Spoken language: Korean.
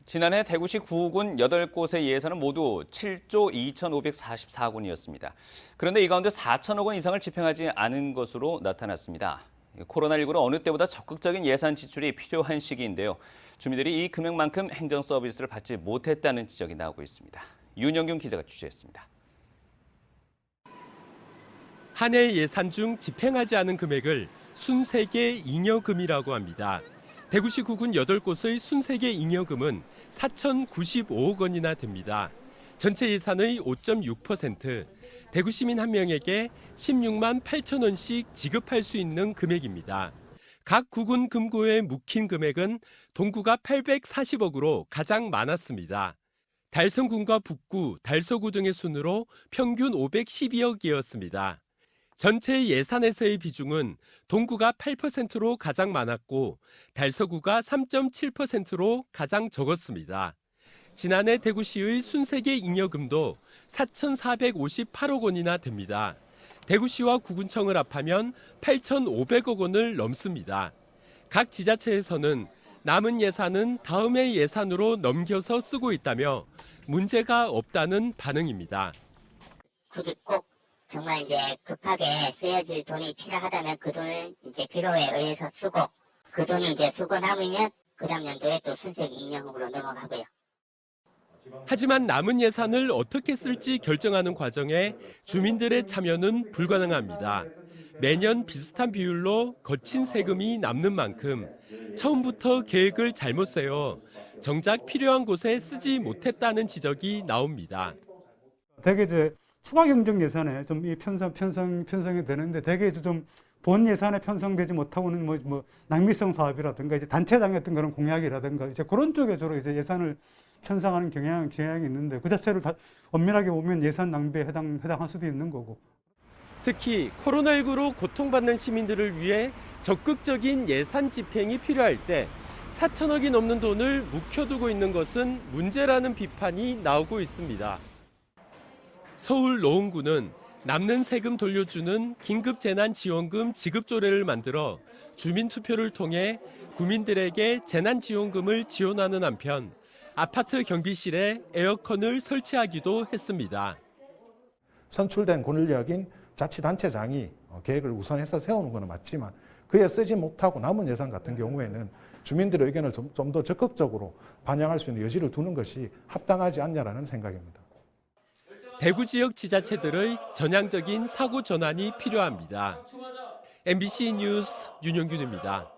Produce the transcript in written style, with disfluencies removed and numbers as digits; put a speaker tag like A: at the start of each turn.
A: 지난해 대구시 구군 8곳의 예산은 모두 7조 2,544원이었습니다. 그런데 이 가운데 4천억 원 이상을 집행하지 않은 것으로 나타났습니다. 코로나19로 어느 때보다 적극적인 예산 지출이 필요한 시기인데요. 주민들이 이 금액만큼 행정 서비스를 받지 못했다는 지적이 나오고 있습니다. 윤영균 기자가 취재했습니다.
B: 한 해 예산 중 집행하지 않은 금액을 순세계 잉여금이라고 합니다. 대구시 구군 8곳의 순세계 잉여금은 4,095억 원이나 됩니다. 전체 예산의 5.6%, 대구 시민 한 명에게 16만 8천 원씩 지급할 수 있는 금액입니다. 각 구군 금고에 묵힌 금액은 동구가 840억으로 가장 많았습니다. 달성군과 북구, 달서구 등의 순으로 평균 512억이었습니다. 전체 예산에서의 비중은 동구가 8%로 가장 많았고 달서구가 3.7%로 가장 적었습니다. 지난해 대구시의 순세계 잉여금도 4,458억 원이나 됩니다. 대구시와 구군청을 합하면 8,500억 원을 넘습니다. 각 지자체에서는 남은 예산은 다음 해 예산으로 넘겨서 쓰고 있다며 문제가 없다는 반응입니다.
C: 굳이 꼭 정말 이제 급하게 쓰여질 돈이 필요하다면 그 돈을 이제 필요에 의해서 쓰고 그 돈이 이제 쓰고 남으면 그 다음 연도에 또 순세기 잉여금으로 넘어가고요.
B: 하지만 남은 예산을 어떻게 쓸지 결정하는 과정에 주민들의 참여는 불가능합니다. 매년 비슷한 비율로 거친 세금이 남는 만큼 처음부터 계획을 잘못 세워 정작 필요한 곳에 쓰지 못했다는 지적이 나옵니다.
D: 대개 이제 추가 경정 예산에 좀 이 편성이 되는데 대개 이제 좀 본 예산에 편성되지 못하고는 뭐 낭비성 사업이라든가 이제 단체장의 어떤 그런 공약이라든가 이제 그런 쪽에 주로 이제 예산을 편성하는 경향이 있는데 그 자체를 다 엄밀하게 보면 예산 낭비에 해당할 수도 있는 거고.
B: 특히 코로나19로 고통받는 시민들을 위해 적극적인 예산 집행이 필요할 때 4천억이 넘는 돈을 묵혀두고 있는 것은 문제라는 비판이 나오고 있습니다. 서울 노원구는 남는 세금 돌려주는 긴급재난지원금 지급 조례를 만들어 주민투표를 통해 구민들에게 재난지원금을 지원하는 한편 아파트 경비실에 에어컨을 설치하기도 했습니다.
E: 선출된 권력인 자치단체장이 계획을 우선해서 세우는 것은 맞지만 그에 쓰지 못하고 남은 예산 같은 경우에는 주민들의 의견을 좀 더 적극적으로 반영할 수 있는 여지를 두는 것이 합당하지 않냐라는 생각입니다.
B: 대구 지역 지자체들의 전향적인 사고 전환이 필요합니다. MBC 뉴스 윤영균입니다.